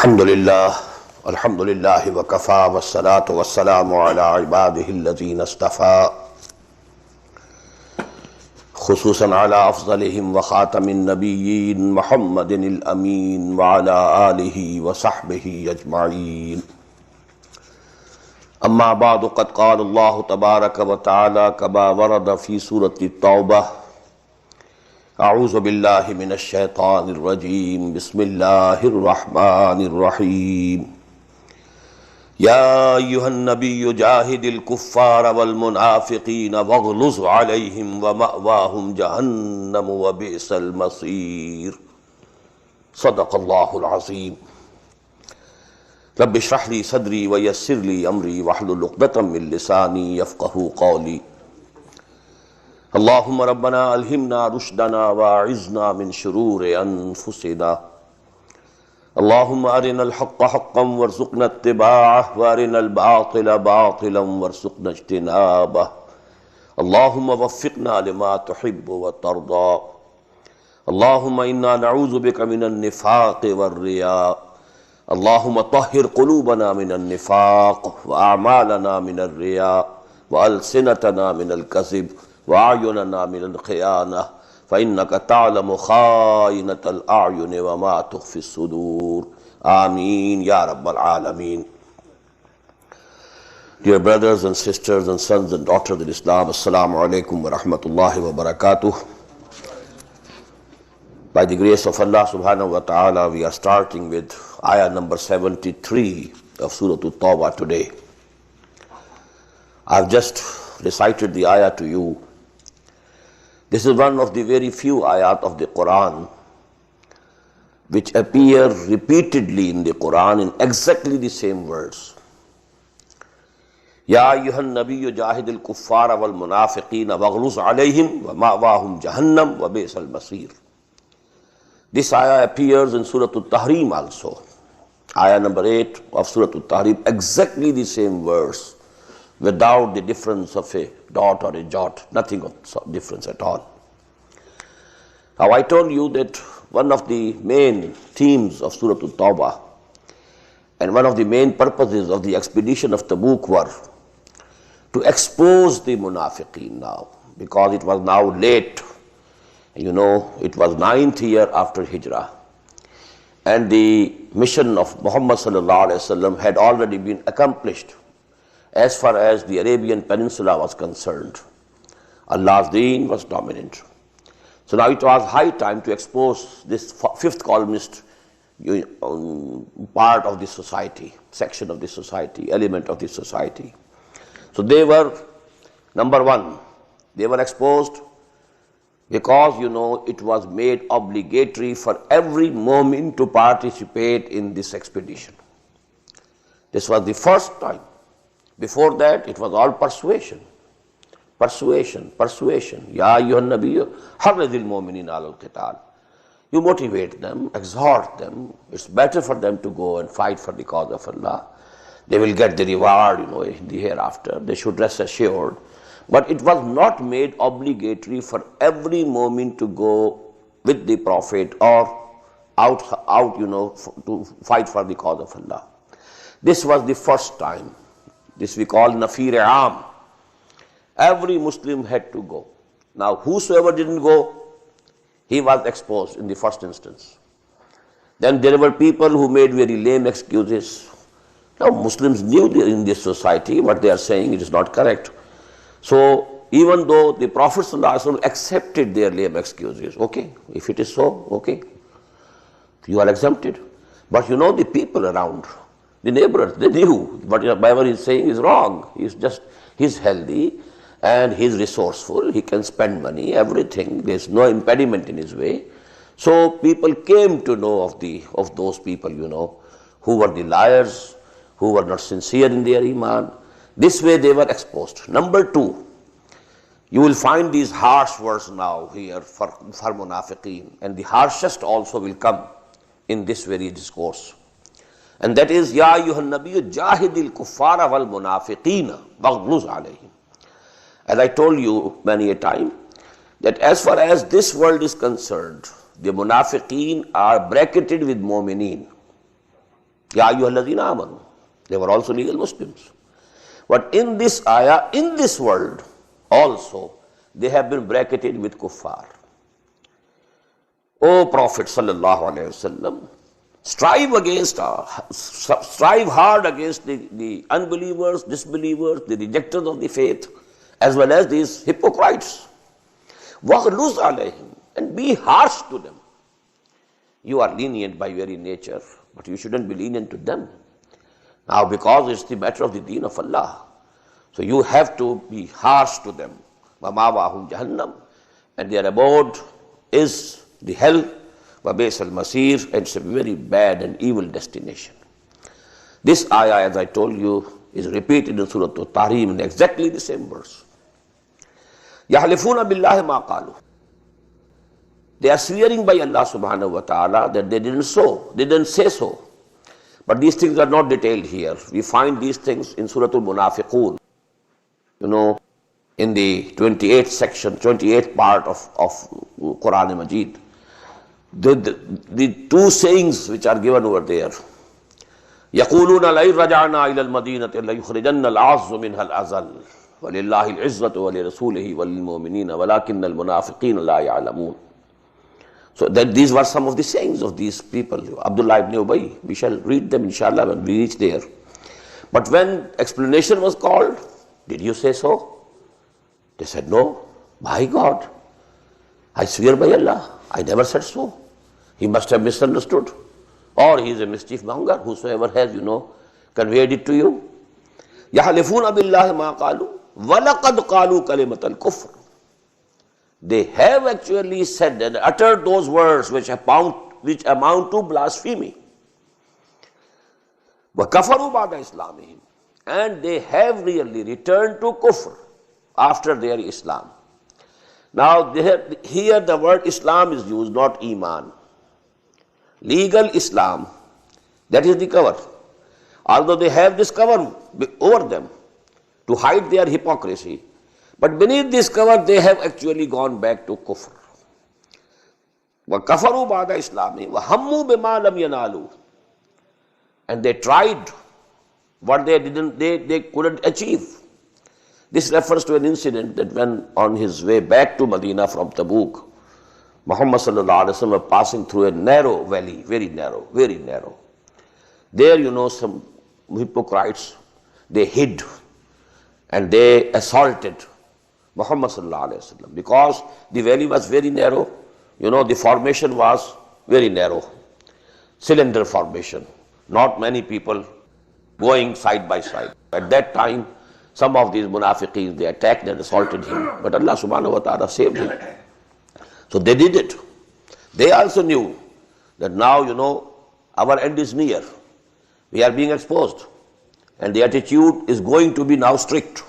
Alhamdulillah wa kafa wa salatu wa salamu ala ibadihi alladhina istafa khususan ala afdalihim wa khatamin nabiyyin Muhammadin al-Ameen wa ala alihi wa sahbihi ajma'in. Amma ba'du, qad qala Allah tabaraka wa ta'ala kama warada fi surati TAUBAH. أعوذ بالله من الشيطان الرجيم بسم الله الرحمن الرحيم يا أيها النبي جاهد الكفار والمنافقين واغلظ عليهم ومأواهم جهنم وبئس المصير. صدق الله العظيم. رب اشرح لي صدري ويسر لي أمري واحلل عقدة من لساني يفقهوا قولي. اللهم ربنا ألهمنا رشدنا وأعذنا من شرور أنفسنا. اللهم أرنا الحق حقا وارزقنا اتباعه وأرنا الباطل باطلا وارزقنا اجتنابه. اللهم وفقنا لما تحب وترضى. اللهم إنا نعوذ بك من النفاق والرياء. اللهم طهر قلوبنا من النفاق وأعمالنا من الرياء وألسنتنا من الكذب وأعيننا من الخيانة فإنك تعلم خائنة الأعين وما تخفي الصدور. Ameen Ya Rabbal Alameen. Dear brothers and sisters and sons and daughters in Islam, Assalamu alaikum wa rahmatullahi wa barakatuh. By the grace of Allah subhanahu wa ta'ala, we are starting with ayah number 73 of Surah At-Tawbah today. I've just recited the ayah to you. This is one of the very few ayat of the Quran which appear repeatedly in the Quran in exactly the same words. Ya ayyuhan nabiyyu jahidil kuffara wal munafiqina waghluz alayhim wa ma'wahum jahannam wa bi'sal masir. This ayah appears in Surah At-Tahrim also. Ayah number 8 of Surah At-Tahrim, exactly the same verse, without the difference of a dot or a jot, nothing of difference at all. Now I told you that one of the main themes of Surah At-Tawbah and one of the main purposes of the expedition of Tabuk were to expose the munafiqeen now, because it was now late. You know, it was 9th year after Hijrah, and the mission of Muhammad sallallahu alaihi wasallam had already been accomplished as far as the Arabian Peninsula was concerned. Allah's deen was dominant. So now it was high time to expose this fifth columnist part of the society, section of the society, element of the society. So they were, number one, they were exposed because, you know, it was made obligatory for every mu'min to participate in this expedition. This was the first time. Before that, it was all persuasion. Persuasion. Ya ayyuhan nabiyyu harridil mu'minina alal qital. You motivate them, exhort them. It's better for them to go and fight for the cause of Allah. They will get the reward, you know, in the hereafter. They should rest assured. But it was not made obligatory for every mu'min to go with the Prophet or out, you know, to fight for the cause of Allah. This was the first time. This we call Nafir Aam. Every Muslim had to go. Now whosoever didn't go, he was exposed in the first instance. Then there were people who made very lame excuses. Now Muslims knew in this society what they are saying, it is not correct. So even though the Prophet ﷺ accepted their lame excuses, okay, if it is so, okay, you are exempted. But you know, the people around, the neighbors, they knew whatever he's saying is wrong. He's healthy and he's resourceful. He can spend money, everything. There's no impediment in his way. So people came to know of those people, you know, who were the liars, who were not sincere in their iman. This way they were exposed. Number two, you will find these harsh words now here for munafiqeen, and the harshest also will come in this very discourse. And that is, Ya ayyuhan nabiyyu jahidil kuffara wal munafiqina waghluz alayhim. As I told you many a time, that as far as this world is concerned, the munafiqeen are bracketed with mu'mineen. Ya ayyuhalladhina amanu. They were also legal Muslims. But in this ayah, in this world also, they have been bracketed with kuffar. O Prophet sallallahu alaihi wasallam, strive hard against the unbelievers, disbelievers, the rejectors of the faith, as well as these hypocrites. وَغْلُظْ عَلَيْهِمْ, and be harsh to them. You are lenient by very nature, but you shouldn't be lenient to them. Now, because it's the matter of the deen of Allah, so you have to be harsh to them. وَمَاوَاهُمْ جَهَنَّمْ, and their abode is the hell. وَبَئْسَ الْمَصِيرُ, and it's a very bad and evil destination. This ayah, as I told you, is repeated in Surah At-Tahrim in exactly the same verse. يَحْلِفُونَ بِاللَّهِ مَا قَالُوا. They are swearing by Allah subhanahu wa ta'ala that they didn't say so. But these things are not detailed here. We find these things in Surah Al-Munafiqun. In the 28th section, 28th part of Quran Majid. The two sayings which are given over there. يَقُولُونَ لَئِن رَجَعْنَا إِلَى الْمَدِينَةِ لَيُخْرِجَنَّ الْأَعَزُّ مِنْهَا الْأَذَلَّ وَلِلَّهِ الْعِزَّةُ وَلِرَسُولِهِ وَلِلْمُؤْمِنِينَ وَلَكِنَّ الْمُنَافِقِينَ لَا يَعْلَمُونَ. So these were some of the sayings of these people. Abdullah ibn Ubay, we shall read them inshallah when we reach there. But when explanation was called, did you say so? They said, no. By God, I swear by Allah, I never said so. He must have misunderstood. Or he is a mischief monger, whosoever has, conveyed it to you. يَحْلِفُونَ بِاللَّهِ مَا قَالُوا وَلَقَدْ قَالُوا كَلِمَةَ الْكُفْرِ. They have actually said and uttered those words which amount to blasphemy. وَكَفَرُوا بَعْدَ إِسْلَامِهِمْ. And they have really returned to kufr after their Islam. Now here the word Islam is used, not Iman. Legal Islam, that is the cover. Although they have this cover over them to hide their hypocrisy, but beneath this cover they have actually gone back to kufr. وَكَفَرُوا بَعْدَ إِسْلَامِهِمْ وَهَمُّوا بِمَا لَمْ يَنَالُوا. And they tried what they couldn't achieve. This refers to an incident that when on his way back to Medina from Tabuk, Muhammad sallallahu alaihi wasallam was passing through a narrow valley, very narrow, very narrow. There, some hypocrites, they hid and they assaulted Muhammad sallallahu alaihi wasallam. Because the valley was very narrow, the formation was very narrow, cylinder formation, not many people going side by side. At that time, some of these munafiqeen, they attacked and assaulted him, but Allah subhanahu wa ta'ala saved him. So they did it. They also knew that now, our end is near. We are being exposed. And the attitude is going to be now strict.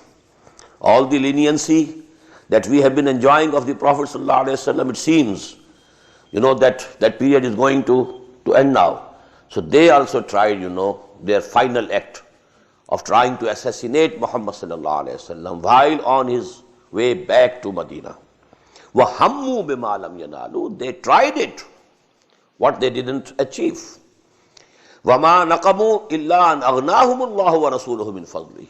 All the leniency that we have been enjoying of the Prophet sallallahu alaihi wasallam, it seems, that period is going to end now. So they also tried, their final act of trying to assassinate Muhammad sallallahu alaihi wasallam while on his way back to Medina. وَهَمُّوا بِمَا لَمْ يَنَالُوا. They tried it, what they didn't achieve. وَمَا نَقَمُوا إِلَّا أَنْ أَغْنَاهُمُ اللَّهُ وَرَسُولُهُ مِنْ فَضْلِهِ.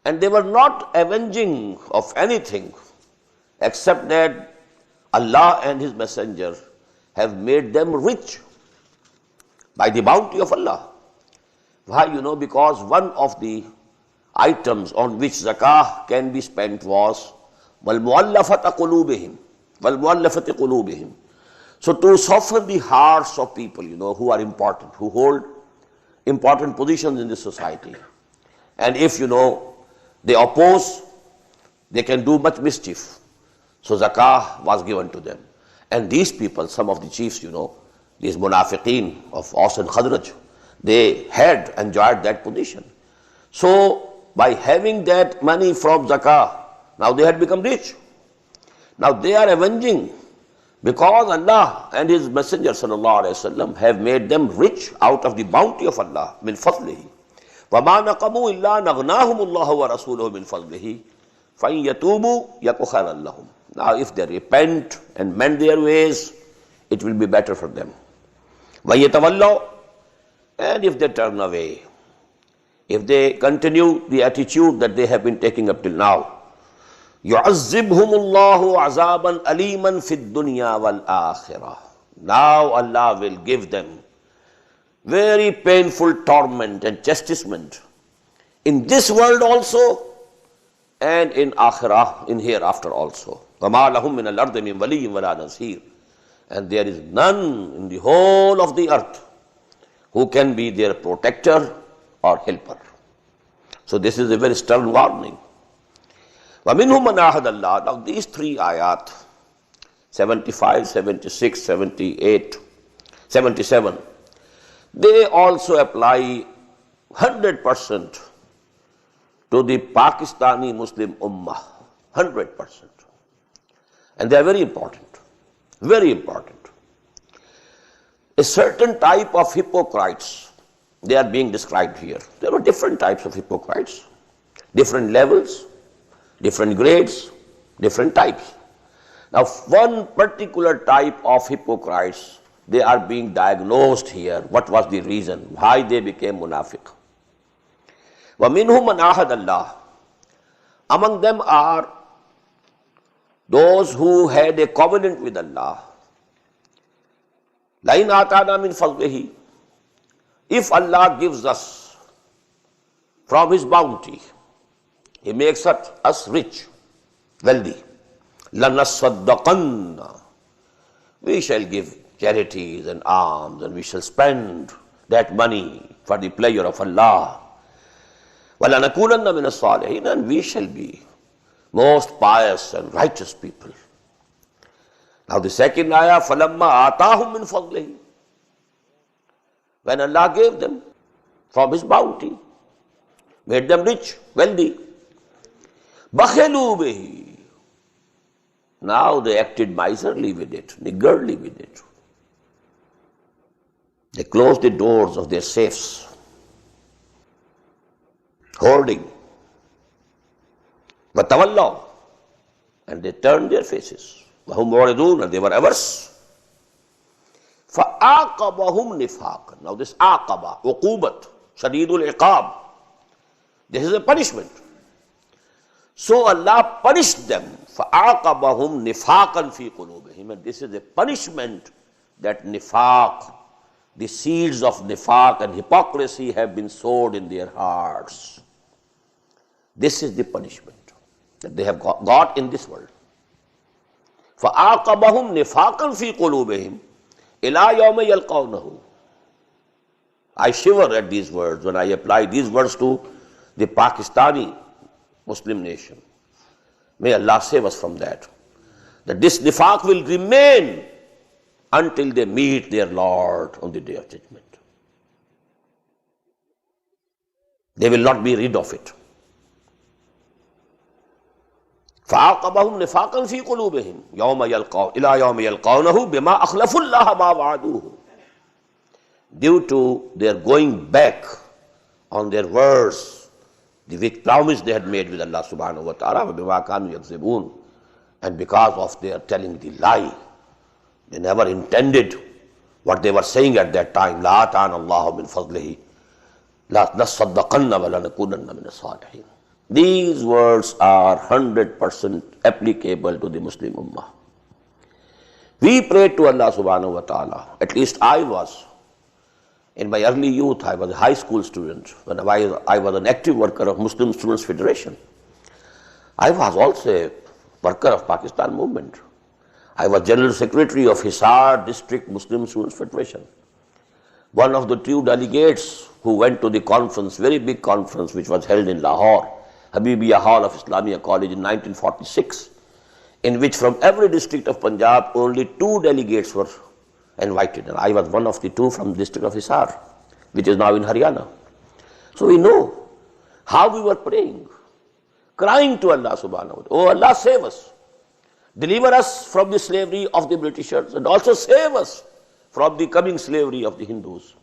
And they were not avenging of anything except that Allah and His Messenger have made them rich by the bounty of Allah. Why? Because one of the items on which zakah can be spent was وَالْمُؤَلَّفَةِ قُلُوبِهِمْ. So to soften the hearts of people, who are important, who hold important positions in the society. And if, they oppose, they can do much mischief. So zakah was given to them. And these people, some of the chiefs, these munafiqeen of Aus and Khazraj, they had enjoyed that position. So by having that money from zakah, now they had become rich. Now they are avenging because Allah and His Messenger sallallahu alaihi wasallam have made them rich out of the bounty of Allah, min fadlihi. وَمَا نَقَمُوا إِلَّا نَغْنَاهُمُ اللَّهُ وَرَسُولُهُ مِنْ فَضْلِهِ فَإِنْ يَتُوبُوا يَكُ خَيْرًا لَهُمْ. Now if they repent and mend their ways, it will be better for them. وَيَتَوَلَّوْا. And if they turn away, if they continue the attitude that they have been taking up till now, يُعَذِّبْهُمُ اللَّهُ عَذَابًا أَلِيمًا فِي الدُّنْيَا وَالْآخِرَةِ. Now Allah will give them very painful torment and chastisement in this world also and in akhirah, in hereafter also. وَمَا لَهُم مِّنَ الْأَرْضِ مِن وَلِيٍّ وَلَا نَصِيرٍ. And there is none in the whole of the earth who can be their protector or helper. So this is a very stern warning. وَمِنْهُمْ مَنْ عَاهَدَ اللَّهَ. Now these three ayat, 75, 76, 78, 77, they also apply 100% to the Pakistani Muslim Ummah, 100%. And they are very important, very important. A certain type of hypocrites, they are being described here. There are different types of hypocrites, different levels, different grades, different types. Now, one particular type of hypocrites, they are being diagnosed here. What was the reason? Why they became munafiq? وَمِنْهُمْ مَنْ عَاهَدَ اللَّهَ. Among them are those who had a covenant with Allah. لَإِنْ آتَانَا مِنْ فَضْلِهِ. If Allah gives us from His bounty, He makes us rich, wealthy, لَنَصَّدَّقَنَّ. We shall give charities and alms, and we shall spend that money for the pleasure of Allah. وَلَنَكُونَنَّ مِنَ الصَّالِحِينَ. And we shall be most pious and righteous people. Now the second ayah, فَلَمَّا آتَاهُم مِّن فَضْلِهِ. When Allah gave them from His bounty, made them rich, wealthy, بَخِلُوا بِهِ. Now they acted miserly with it, niggardly with it. They closed the doors of their safes, hoarding. وَتَوَلَّوْا. And they turned their faces. وَهُمْ مُعْرِضُونَ. And they were averse. فَآقَبَهُمْ نِفَاقًا. Now this aqaba, uqubat, shadidul iqab. This is a punishment. So Allah punished them. فَآقَبَهُمْ نِفَاقًا فِي قُلُوبِهِمْ. And this is a punishment that nifaq, the seeds of nifaq and hypocrisy have been sowed in their hearts. This is the punishment that they have got in this world. فَآقَبَهُمْ نِفَاقًا فِي قُلُوبِهِمْ إِلَى يَوْمِ يَلْقَوْنَهُ. I shiver at these words when I apply these words to the Pakistani Muslim nation. May Allah save us from that. That this nifaq will remain until they meet their Lord on the Day of Judgment. They will not be rid of it. فَعَاقَبَهُمْ نِفَاقًا فِي قُلُوبِهِمْ إِلَى يَوْمِ يَلْقَوْنَهُ بِمَا أَخْلَفُوا اللَّهَ مَا وَعَدُوهُ. Due to their going back on their words, the which promise they had made with Allah subhanahu wa ta'ala, بِمَا كَانُوا يَكْذِبُونَ. And because of their telling the lie, they never intended what they were saying at that time. لَا آتَانَا اللَّهُ مِنْ فَضْلِهِ لَنَصَّدَّقَنَّ وَلَنَكُونَنَّ مِنَ الصَّالِحِينَ. These words are 100% applicable to the Muslim Ummah. We pray to Allah subhanahu wa ta'ala. At least I was. In my early youth, I was a high school student. When I was an active worker of Muslim Students Federation. I was also a worker of Pakistan movement. I was General Secretary of Hisar District Muslim Students Federation. One of the two delegates who went to the conference, very big conference which was held in Lahore, Habibia Hall of Islamia College in 1946, in which from every district of Punjab only 2 delegates were invited. And I was one of the 2 from the district of Hisar, which is now in Haryana. So we know how we were praying, crying to Allah subhanahu wa ta'ala, oh Allah, save us. Deliver us from the slavery of the Britishers and also save us from the coming slavery of the Hindus.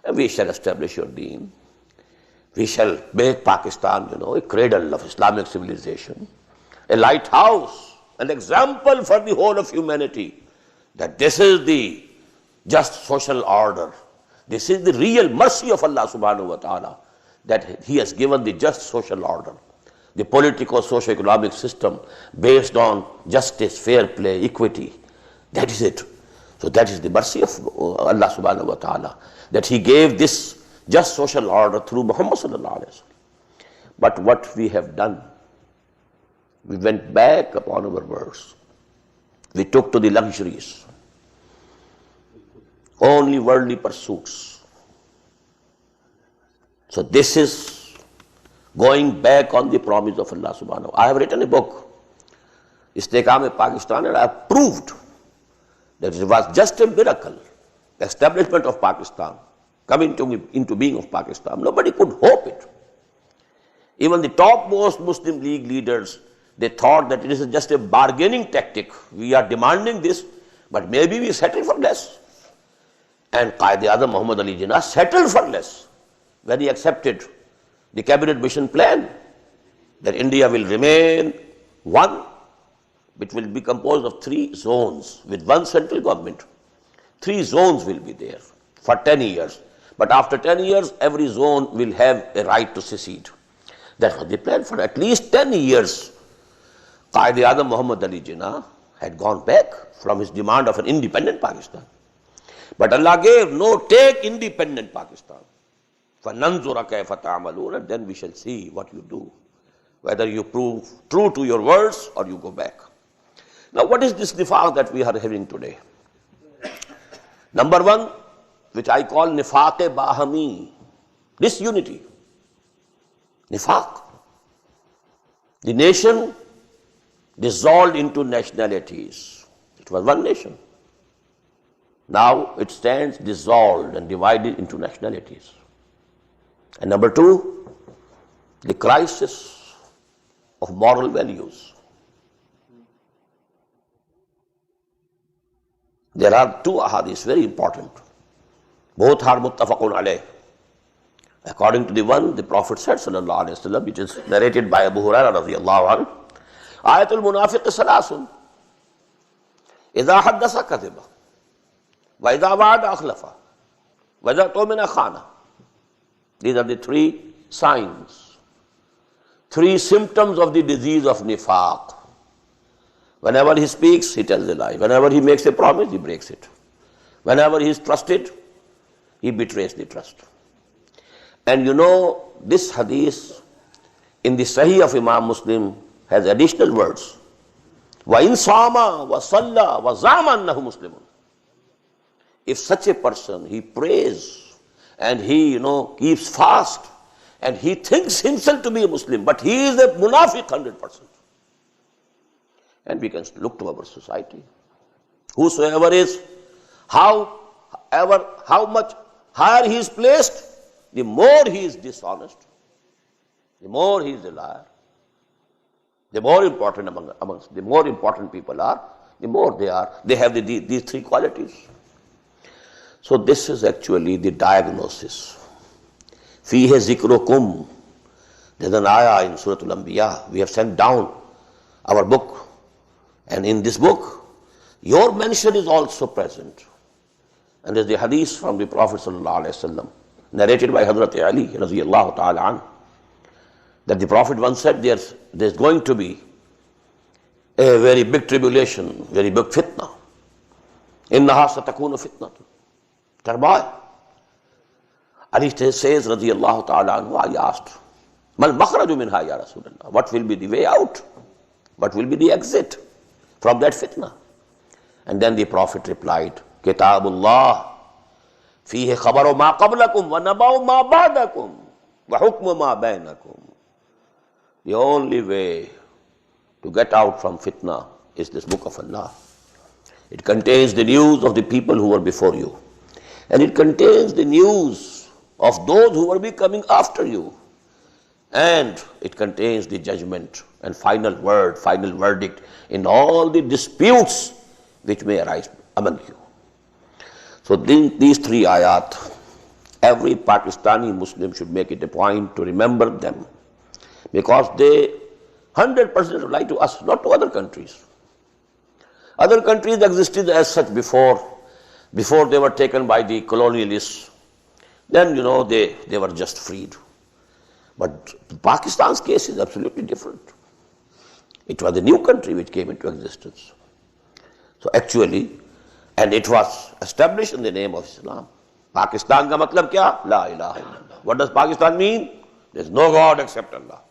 And we shall establish your deen. We shall make Pakistan, a cradle of Islamic civilization, a lighthouse, an example for the whole of humanity, that this is the just social order, This is the real mercy of Allah subhanahu wa ta'ala, that He has given the just social order, the political socio-economic system based on justice, fair play, equity. That is it. So that is the mercy of Allah subhanahu wa ta'ala, that He gave this just social order through Muhammad sallallahu alayhi wa sallam. But what we have done, we went back upon our words. We took to the luxuries, only worldly pursuits. So this is going back on the promise of Allah subhanahu wa ta'ala. I have written a book, Istehkam-e-Pakistan, and I have proved that it was just a miracle, the establishment of Pakistan, coming into being of Pakistan. Nobody could hope it. Even the topmost Muslim League leaders, they thought that it is just a bargaining tactic. We are demanding this, but maybe we settle for less. And Qaid-e-Azam Muhammad Ali Jinnah settled for less when he accepted the cabinet mission plan that India will remain one, which will be composed of 3 zones with one central government. 3 zones will be there for 10 years. But after 10 years, every zone will have a right to secede. That was the plan. For at least 10 years, Qaid-e-Azam Muhammad Ali Jinnah had gone back from his demand of an independent Pakistan. But Allah gave, no, take independent Pakistan. فَنَنْظُرَ كَيْفَ تَعْمَلُونَ, and then we shall see what you do, whether you prove true to your words or you go back. Now what is this nifaq that we are having today? Number 1, which I call nifaq-e-bahami, disunity, nifaq. The nation dissolved into nationalities. It was one nation. Now it stands dissolved and divided into nationalities. And number 2, the crisis of moral values. There are 2 ahadiths, very important. Both are muttafaqun alayh. According to the one, the Prophet said, sallallahu alayhi wa sallam, which is narrated by Abu Hurairah radiyallahu anhu, Ayatul Munafiq salasun, idha haddasa kadhiba, wa idha wa'ada akhlafa, wa idha tumina khana. These are the 3 signs, 3 symptoms of the disease of nifaq. Whenever he speaks, he tells a lie. Whenever he makes a promise, he breaks it. Whenever he is trusted, he betrays the trust. And you know, this hadith in the Sahih of Imam Muslim has additional words. وَإِن صَامَ وَصَلَّى وَزَعَمَ أَنَّهُ مُسْلِمٌ. If such a person, he prays and he, keeps fast and he thinks himself to be a Muslim, but he is a munafiq 100%. And we can look to our society. Whosoever is, how much higher he is placed, the more he is dishonest, the more he is a liar. The more important amongst the more important people are, the more they have these 3 qualities. So this is actually the diagnosis. Fihe zikrukum. There's an ayah in Surah Al-Anbiya. We have sent down our book. And in this book, your mention is also present. And there's the hadith from the Prophet sallallahu alaihi wasallam, narrated by Hazrat Ali radiyallahu ta'ala anhu, that the Prophet once said, there's going to be a very big tribulation, very big fitna. Innaha satakunu fitnatun. Turmoil. Ali says, radiyallahu ta'ala anhu, I asked, Mal makhraju minha ya Rasulullah? What will be the way out? What will be the exit from that fitna? And then the Prophet replied, Kitabullah, fihi khabaru ma qablakum wa naba'u ma ba'dakum wa hukmu ma bainakum. The only way to get out from fitna is this book of Allah. It contains the news of the people who were before you. And it contains the news of those who will be coming after you. And it contains the judgment and final word, final verdict in all the disputes which may arise among you. So these 3 ayat, every Pakistani Muslim should make it a point to remember them, because they 100% apply to us, not to other countries. Other countries existed as such before they were taken by the colonialists then they were just freed. But Pakistan's case is absolutely different. It was a new country which came into existence. So actually, and it was established in the name of Islam. Pakistan ka matlab kya? La ilaha illallah. What does Pakistan mean? There is no God except Allah.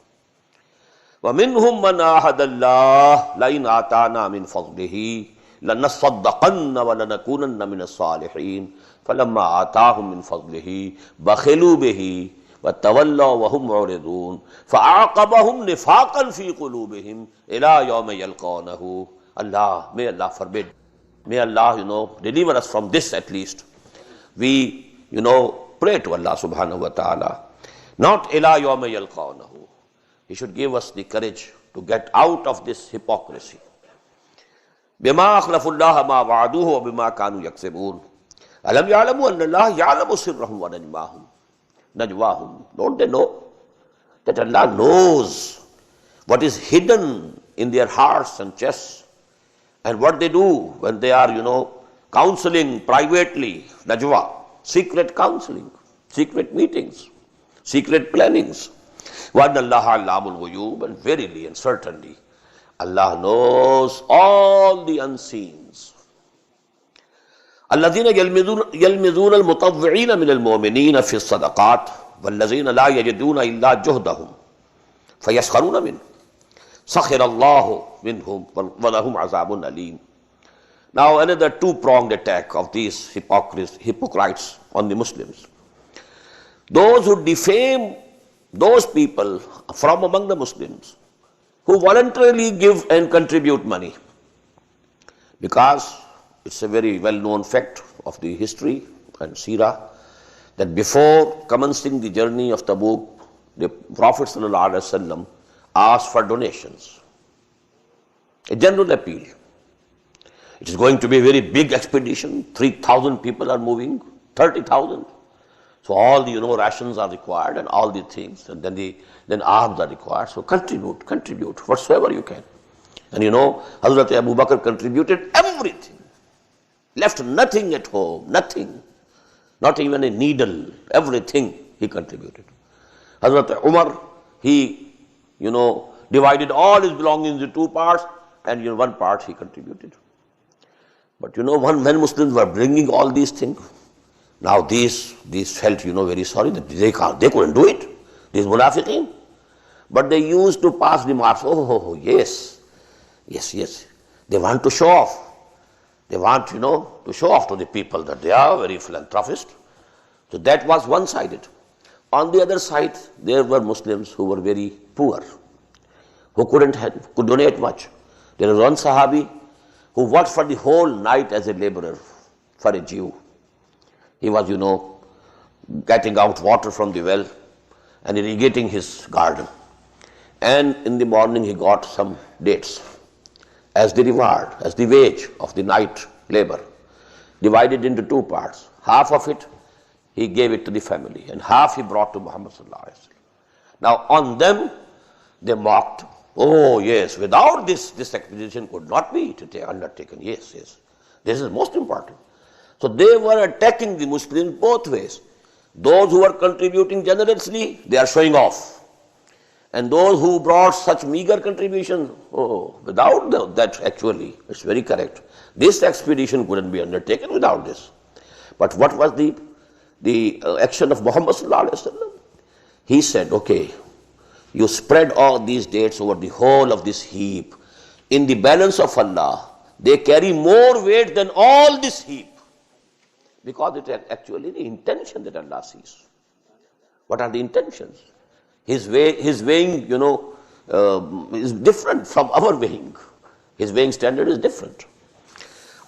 وَمِنْهُمْ مَنْ آهَدَ اللَّهِ لَئِنْ آتَانَا مِنْ فَضْلِهِ لَنَصَّدَّقَنَّ وَلَنَكُونَنَّ مِنَ الصَّالِحِينَ فَلَمَّا آتَاهُم مِّن فَضْلِهِ بَخِلُوا بِهِ وَتَوَلَّوْا وَهُمْ مُعْرِضُونَ فَأَعْقَبَهُمْ نِفَاقًا فِي قُلُوبِهِمْ إِلَى يَوْمِ يَلْقَوْنَهُ. Allah, may Allah forbid. May Allah, deliver us from this at least. We, pray to Allah subhanahu wa ta'ala. Not إِلَى يَوْمِ يَلْقَوْنَهُ. He should give us the courage to get out of this hypocrisy. بِمَا أَخْلَفُ اللَّهَ مَا وَعَدُوهُ وَبِمَا كَانُوا يَكْسِبُونَ أَلَمْ يَعْلَمُوا أَنَّ اللَّهَ يَعْلَمُ سِرَّهُمْ وَنَجْوَاهُمْ. Don't they know that Allah knows what is hidden in their hearts and chests, and what they do when they are, counseling privately, najwa, secret counseling, secret meetings, secret plannings. وَأَنَّ اللَّهَ عَلَّامُ الْغُيُوبِ. And verily and certainly, Allah knows all the unseens. الَّذِينَ يَلْمِزُونَ الْمُطَوِّعِينَ مِنَ الْمُؤْمِنِينَ فِي الصَّدَقَاتِ وَالَّذِينَ لَا يَجِدُونَ إِلَّا جُهْدَهُمْ فَيَسْخَرُونَ مِنْهُ سَخِرَ اللَّهُ مِنْهُمْ وَلَهُمْ عَذَابٌ أَلِيمٌ. Now another two-pronged attack of these hypocrites on the Muslims. Those who defame those people from among the Muslims who voluntarily give and contribute money, because it's a very well-known fact of the history and seerah that before commencing the journey of Tabuk, the Prophet ﷺ asked for donations, a general appeal. It is going to be a very big expedition. 3,000 people are moving, 30,000. So all the rations are required and all the things, and then arms are required. So contribute whatsoever you can. And Hazrat Abu Bakr contributed everything, left nothing at home, nothing, not even a needle, everything he contributed. Hazrat Umar, he divided all his belongings into two parts, and one part he contributed. But when Muslims were bringing all these things, now these felt very sorry that they couldn't do it, these munafiqeen. But they used to pass remarks, yes, they want to show off. They want to show off to the people that they are very philanthropist. So that was one-sided. On the other side, there were Muslims who were very poor, who could donate much. There was one Sahabi who worked for the whole night as a laborer for a Jew. He was, getting out water from the well and irrigating his garden. And in the morning he got some dates as the reward, as the wage of the night labor, divided into two parts. Half of it he gave it to the family, and half he brought to Muhammad sallallahu alaihi wasallam. Now on them they mocked. Oh yes, without this expedition could not be undertaken. Yes, this is most important. So they were attacking the Muslims both ways. Those who were contributing generously, they are showing off. And those who brought such meager contribution, without that actually, it's very correct. This expedition couldn't be undertaken without this. But what was the action of Muhammad sallallahu alaihi wasallam? He said, okay, you spread all these dates over the whole of this heap. In the balance of Allah, they carry more weight than all this heap. Because it is actually the intention that Allah sees. What are the intentions? His weighing, is different from our weighing. His weighing standard is different.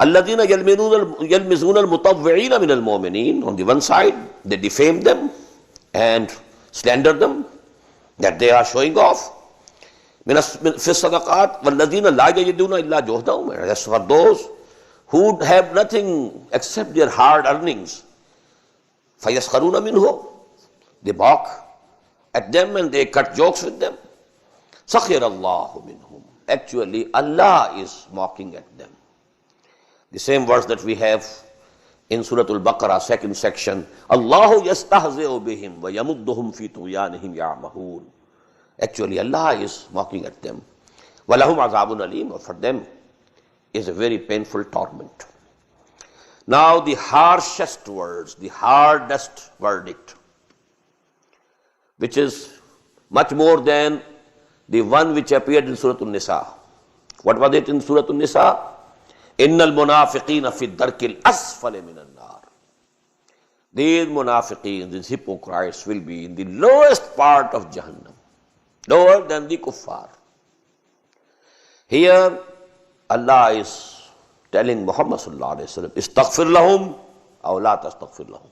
الَّذِينَ يَلْمِزُونَ الْمُطَوِّعِينَ مِنَ الْمُؤْمِنِينَ. On the one side, they defame them and slander them, that they are showing off. فِي الصَّدَقَاتِ وَالَّذِينَ لَا يَجِدُونَ إِلَّا جُهْدَهُمْ. As for those who have nothing except their hard earnings, فَيَسْخَرُونَ مِنْهُ. They mock at them and they cut jokes with them. سَخِرَ اللَّهُ مِنْهُمْ. Actually, Allah is mocking at them. The same verse that we have in Surah Al-Baqarah, second section, Allahu yastahzi'u bihim wa yamudduhum fi tughyanihim ya'mahun. Actually, Allah is mocking at them. وَلَهُمْ عَذَابٌ أَلِيمٌ, for them is a very painful torment. Now the harshest words, the hardest verdict, which is much more than the one which appeared in Surah An-Nisa. What was it in Surah An-Nisa? إِنَّ الْمُنَافِقِينَ فِي الدَّرْكِ الْأَسْفَلِ مِنَ النَّارِ. These munafiqeen, these hypocrites, will be in the lowest part of Jahannam, lower than the kuffar. Here Allah is telling Muhammad sallallahu alayhi wa sallam, istaghfir lahum aw la tastaghfir lahum.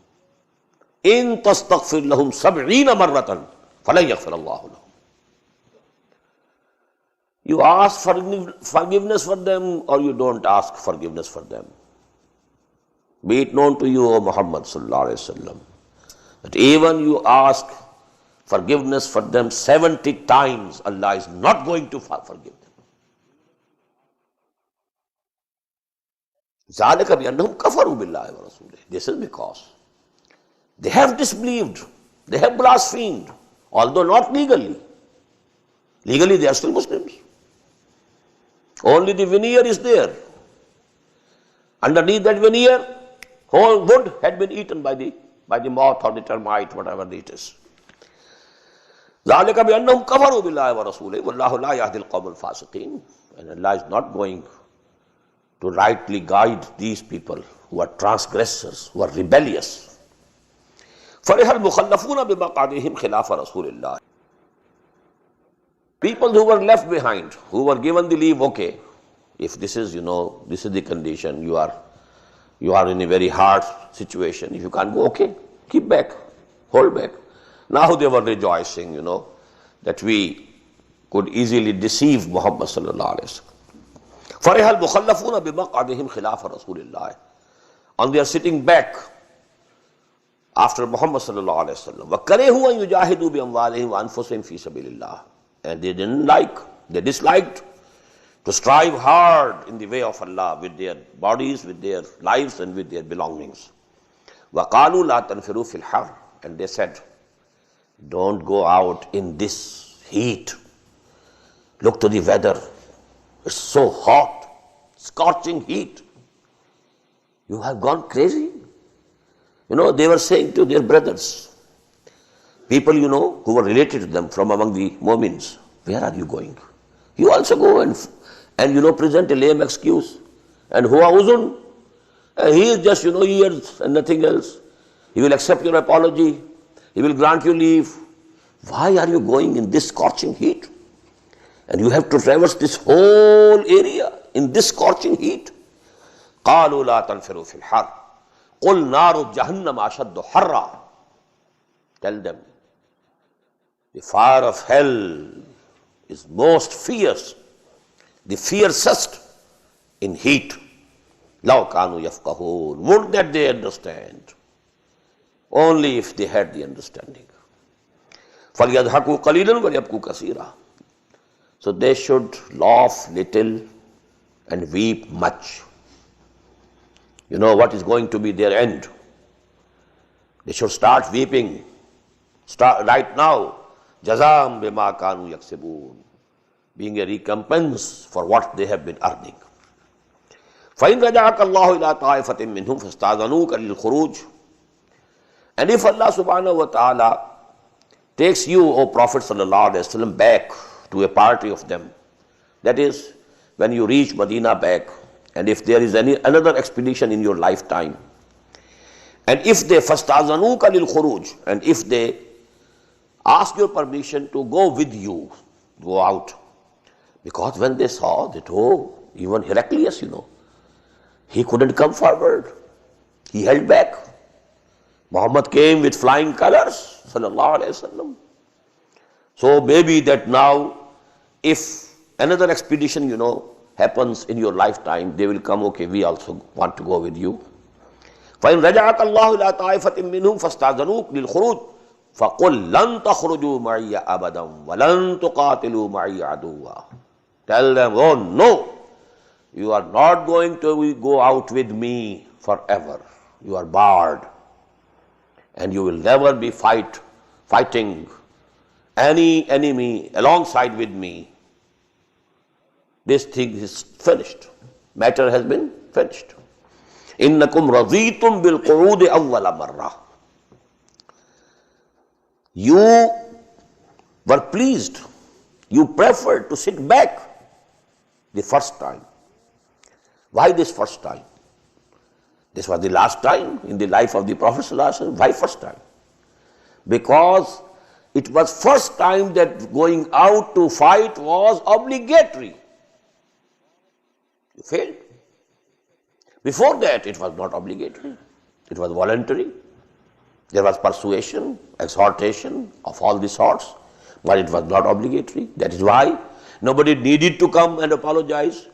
In tastaghfir lahum 70 marratan falan yaghfir Allahu lahum. You ask forgiveness for them or you don't ask forgiveness for them. Be it known to you, O Muhammad sallallahu alayhi wa sallam, that even you ask forgiveness for them 70 times, Allah is not going to forgive them. ذَلِكَ بِأَنَّهُمْ كَفَرُوا بِاللَّهِ وَرَسُولِهِ. This is because they have disbelieved, they have blasphemed, although not legally. Legally they are still Muslims. Only the veneer is there. Underneath that veneer, whole wood had been eaten by the moth or the termite, whatever it is. ذَلِكَ بِأَنَّهُمْ كَفَرُوا بِاللَّهِ وَرَسُولِهِ وَاللَّهُ لَا يَهْدِي الْقَوْمَ الْفَاسِقِينَ. And Allah is not going to rightly guide these people who are transgressors, who are rebellious. فَرِحَ الْمُخَلَّفُونَ بِمَقْعَدِهِمْ خِلَافَ رَسُولِ اللَّهِ. People who were left behind, who were given the leave, okay, if this is, this is the condition, you are in a very hard situation, if you can't go, okay, keep back, hold back. Now they were rejoicing, that we could easily deceive Muhammad sallallahu alayhi wa sallam. فَرِحَ الْمُخَلَّفُونَ بِمَقْعَدِهِمْ خِلَافَ رَسُولِ اللَّهِ. And they are sitting back after Muhammad sallallahu alayhi wa sallam. وَكَرِهُوا أَن يُجَاهِدُوا بِأَمْوَالِهِمْ وَأَنفُسِهِمْ فِي سَبِيلِ اللَّهِ. And they disliked to strive hard in the way of Allah with their bodies, with their lives and with their belongings. وَقَالُوا لَا تَنْفِرُوا فِي الْحَرِّ. And they said, don't go out in this heat. Look to the weather. It's so hot, scorching heat. You have gone crazy. They were saying to their brothers, people, who were related to them from among the Mu'mins, where are you going? You also go and present a lame excuse. And huwa uzun, he is just, ears and nothing else. He will accept your apology. He will grant you leave. Why are you going in this scorching heat? And you have to traverse this whole area in this scorching heat. قَالُوا لَا تَنْفِرُوا فِي الْحَرِّ قُلْ نَارُ جَهَنَّمَ أَشَدُّ حَرًّا. Tell them, the fire of hell is most fierce, the fiercest in heat. لَوْ كَانُوا يَفْقَهُونَ. Would that they understand? Only if they had the understanding. فَلْيَضْحَكُوا قَلِيلًا وَلْيَبْكُوا كَثِيرًا. So they should laugh little and weep much. You know what is going to be their end. They should start weeping. Start right now. Jazam bima kanu yaksibun. Being a recompense for what they have been earning. فَإِنْ رَجَعَكَ اللَّهُ إِلَىٰ طَائِفَةٍ مِّنْهُمْ فَاسْتَأْذَنُوكَ لِلْخُرُوجِ. And if Allah subhanahu wa ta'ala takes you, O Prophet sallallahu alayhi wa sallam, back to a party of them, that is, when you reach Medina back, and if there is another expedition in your lifetime, and if they فَاسْتَأْذَنُوكَ لِلْخُرُوجِ, and if they ask your permission to go with you, go out, because when they saw that, even Heraclius, he couldn't come forward, he held back. Muhammad came with flying colors, sallallahu alayhi wa sallam. So maybe that now, if another expedition, happens in your lifetime, they will come, okay, we also want to go with you. فَإِنْ رَجَعَكَ اللَّهُ إِلَىٰ طَائِفَةٍ مِّنْهُمْ فَاسْتَأْذَنُوكَ لِلْخُرُوجِ فَقُلْ لَن تَخْرُجُوا مَعِيَّ أَبَدًا وَلَن تُقَاتِلُوا مَعِيَّ عَدُوًّا. Tell them, oh no, you are not going to go out with me forever. You are barred. And you will never be fighting any enemy alongside with me. This thing is finished. Matter has been finished. إِنَّكُمْ رَضِيتُمْ بِالْقُعُودِ أَوَّلَ مَرَّةٍ. You were pleased. You preferred to sit back the first time. Why this first time? This was the last time in the life of the Prophet ﷺ. Why first time? Because it was first time that going out to fight was obligatory. You failed. Before that it was not obligatory. It was voluntary. There was persuasion, exhortation of all the sorts, but it was not obligatory. That is why nobody needed to come and apologize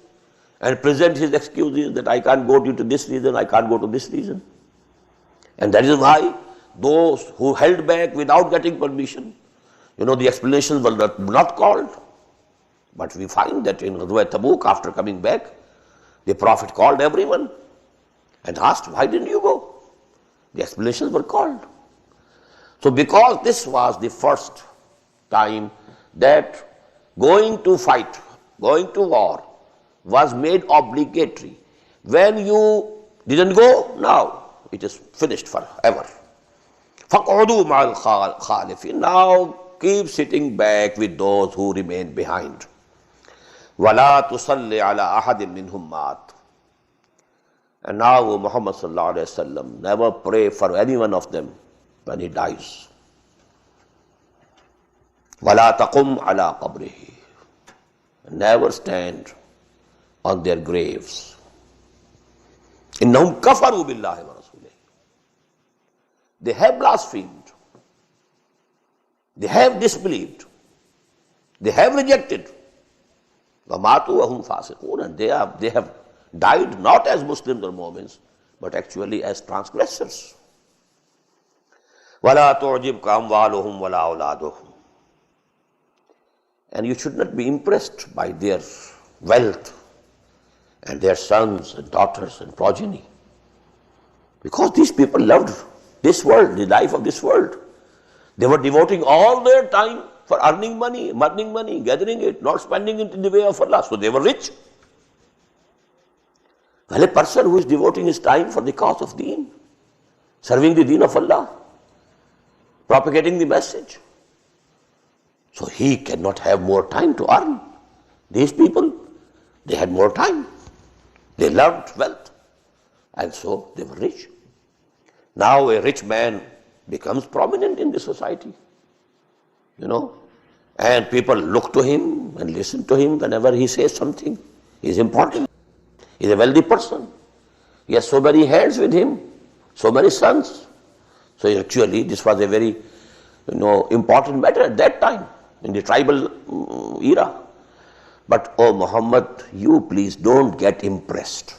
and present his excuses that I can't go due to this reason, I can't go to this reason. And that is why those who held back without getting permission, the explanations were not called. But we find that in Ghazwa Tabuk, after coming back, the Prophet called everyone and asked, why didn't you go? The explanations were called. So because this was the first time that going to fight, going to war was made obligatory. When you didn't go, now it is finished forever. فَقْعُدُوا مَعَ الْخَالِفِينَ. Now keep sitting back with those who remain behind. وَلَا تُصَلِّ عَلَىٰ أَحَدٍ مِّنْهُمْ مَاتٍ. And now, O Muhammad sallallahu alayhi wa sallam, never pray for any one of them when he dies. وَلَا تَقُمْ عَلَىٰ قَبْرِهِ. Never stand on their graves. إِنَّهُمْ كَفَرُوا بِاللَّهِ وَرَسُولِهِ. They have blasphemed. They have disbelieved. They have rejected. وَمَاتُوا وَهُمْ فَاسِقُونَ. And they have died not as Muslims or Mu'mins, but actually as transgressors. وَلَا تُعْجِبْكَ أَمْوَالُهُمْ وَلَا أَوْلَادُهُمْ. And you should not be impressed by their wealth and their sons and daughters and progeny. Because these people loved this world, the life of this world. They were devoting all their time for earning money, gathering it, not spending it in the way of Allah. So they were rich. Well, a person who is devoting his time for the cause of deen, serving the deen of Allah, propagating the message, so he cannot have more time to earn. These people, they had more time. They loved wealth, and so they were rich. Now a rich man becomes prominent in the society, and people look to him and listen to him whenever he says something. He is important. He is a wealthy person. He has so many hands with him, so many sons. So actually this was a very important matter at that time, in the tribal era. But oh Muhammad, you please don't get impressed.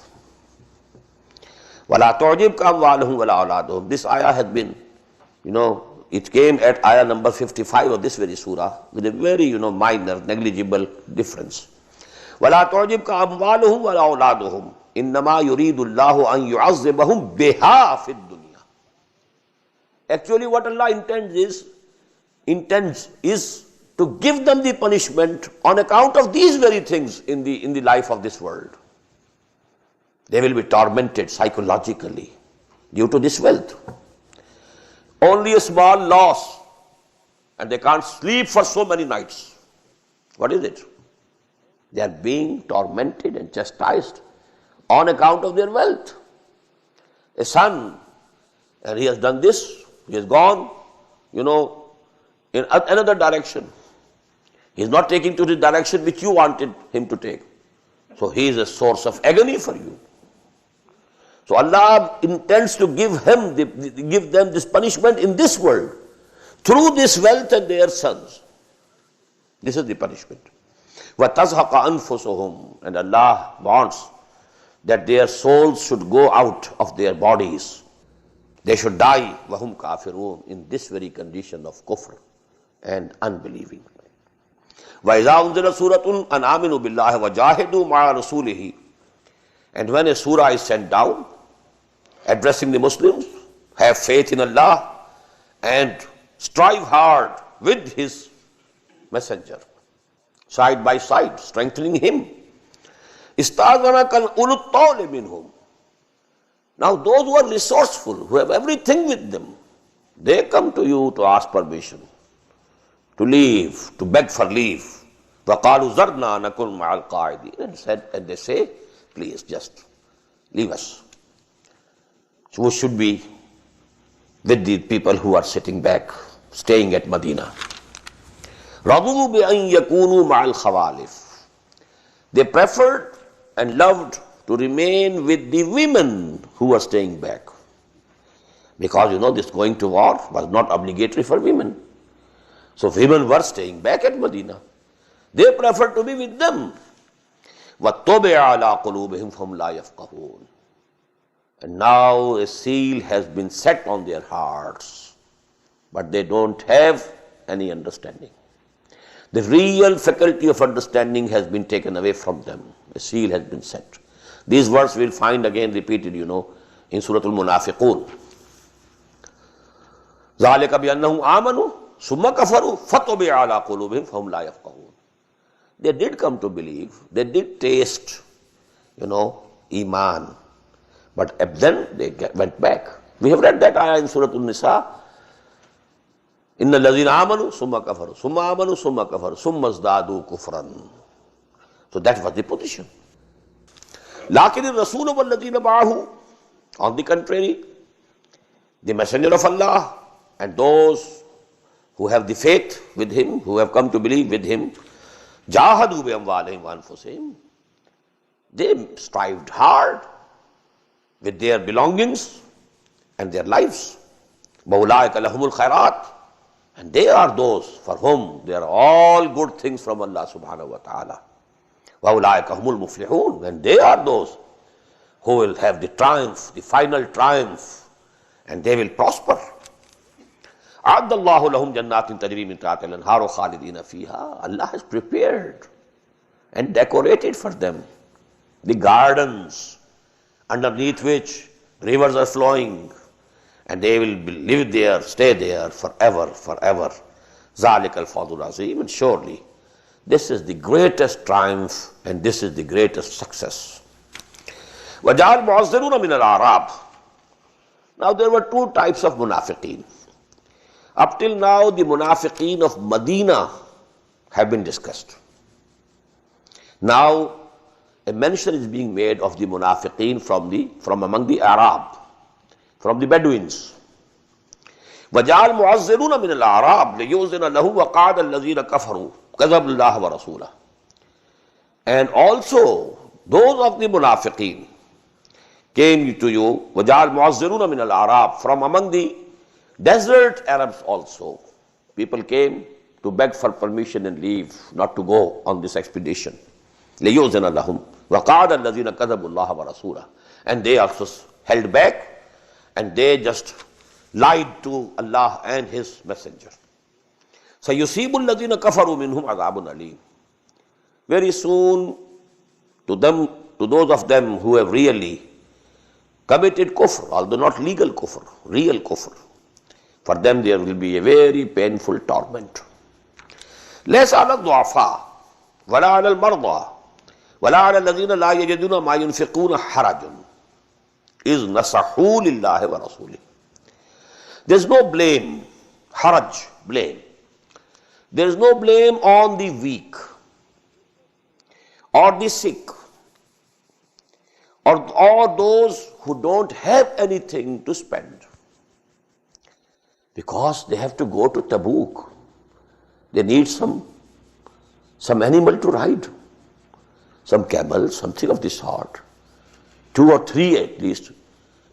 وَلَا تُعْجِبْكَ أَمْوَالُهُمْ وَلَا أَوْلَادُهُم. This ayah has been, it came at ayah number 55 of this very surah with a very, minor, negligible difference. وَلَا تُعْجِبْكَ أَمْوَالُهُمْ وَلَا أَوْلَادُهُمْ إِنَّمَا يُرِيدُ اللَّهُ أَن يُعَذِّبَهُمْ بِهَا فِي الدُّنْيَا. Actually what Allah intends is to give them the punishment on account of these very things in the life of this world. They will be tormented psychologically due to this wealth. Only a small loss and they can't sleep for so many nights. What is it? They are being tormented and chastised on account of their wealth. A son, and he has done this, he has gone, in another direction. He is not taking to the direction which you wanted him to take. So he is a source of agony for you. So Allah intends to give them this punishment in this world through this wealth and their sons. This is the punishment. وَتَزْهَقَ أَنفُسُهُمْ. And Allah wants that their souls should go out of their bodies. They should die وَهُمْ كَافِرُونَ, in this very condition of kufr and unbelieving. وَإِذَا أُنزِلَ سُورَةٌ أَنْ آمِنُوا بِاللَّهِ وَجَاهِدُوا مَعَ رَسُولِهِ. And when a surah is sent down addressing the Muslims, have faith in Allah and strive hard with His messenger, side by side, strengthening him. إِسْتَأْذَنَكَ أُولُو الطَّوْلِ مِنْهُمْ. Now those who are resourceful, who have everything with them, they come to you to ask permission, to leave, to beg for leave. وَقَالُوا ذَرْنَا نَكُنْ مَعَ الْقَاعِدِينَ. And they say, please just leave us. So we should be with the people who are sitting back, staying at Medina. رَضُوا بِأَنْ يَكُونُوا مَعَ الْخَوَالِفِ. They preferred and loved to remain with the women who were staying back. Because this going to war was not obligatory for women. So women were staying back at Medina. They preferred to be with them. وَطُبِعَ عَلَىٰ قُلُوبِهِمْ فَهُمْ لَا يَفْقَهُونَ. And now a seal has been set on their hearts, but they don't have any understanding. The real faculty of understanding has been taken away from them. A seal has been set. These words we'll find again repeated, in Surah Al-Munafiqun. ذَلِكَ بِأَنَّهُمْ آمَنُوا ثُمَّ كَفَرُوا فَطُبِعَ عَلَىٰ قُلُوبِهِمْ فَهُمْ لَا يَفْقَهُونَ. They did come to believe, they did taste, Iman, but then they went back. We have read that ayah in Surah An-Nisa. إِنَّ الَّذِينَ آمَنُوا ثُمَّ كَفَرُوا ثُمَّ آمَنُوا ثُمَّ كَفَرُوا ثُمَّ ازْدَادُوا كُفْرًا. So that was the position. لَكِنِ الرَّسُولُ وَالَّذِينَ مَعَهُ. On the contrary, the Messenger of Allah and those who have the faith with him, who have come to believe with him, جَاهَدُوا بِأَمْوَالِهِمْ وَأَنفُسِهِمْ. They strived hard with their belongings and their lives. وَأُولَٰئِكَ لَهُمُ الْخَيْرَاتِ. And they are those for whom they are all good things from Allah subhanahu wa ta'ala. وَأُولَٰئِكَ هُمُ الْمُفْلِحُونَ. And they are those who will have the triumph, the final triumph, and they will prosper. أَعَدَّ اللَّهُ لَهُمْ جَنَّاتٍ تَجْرِي مِنْ تَحْتِهَا الْأَنْهَارُ خَالِدِينَ فِيهَا. Allah has prepared and decorated for them the gardens underneath which rivers are flowing, and they will live there, stay there forever, forever. ذَلِكَ الْفَوْزُ الْعَظِيمُ. And surely this is the greatest triumph and this is the greatest success. وَجَعَلْ مُعَذِّرُونَ مِنَ الْأَعْرَابِ. Now there were two types of munafiqeen. Up till now the munafiqeen of Medina have been discussed. Now a mention is being made of the munafiqeen from among the Arab, from the Bedouins. وَجَعَلْ مُعَذِّرُونَ مِنَ الْأَعْرَابِ لِيُؤْذِنَ لَهُمْ وَقَعَدَ الَّذِينَ كَفَرُوا كَذَبُوا اللَّهَ وَرَسُولَهُ. And also those of the munafiqeen came to you, وَجَعَلْ مُعَذِّرُونَ مِنَ الْأَعْرَابِ, from among the desert Arabs also. People came to beg for permission and leave, not to go on this expedition. لِيُؤْذِنَ لَهُمْ وَقَعَدَ الَّذِينَ كَذَبُوا اللَّهَ وَرَسُولَهُ. And they also held back and they just lied to Allah and His Messenger. سَيُصِيبُ الَّذِينَ كَفَرُوا مِنْهُمْ عَذَابٌ أَلِيمٌ. Very soon to those of them who have really committed kufr, although not legal kufr, real kufr, for them there will be a very painful torment. لَيْسَ عَلَى الضُّعَفَاءِ وَلَا عَلَى الْمَرْضَى وَلَا عَلَى الَّذِينَ لَا يَجِدُونَ مَا يُنْفِقُونَ حَرَجٌ إِذْ نَصَحُوا لِلَّهِ وَرَسُولِهِ. There is no blame, haraj, blame. There is no blame on the weak or the sick or those who don't have anything to spend, because they have to go to Tabuk. They need some animal to ride, some camel, something of this sort. 2 or 3 at least.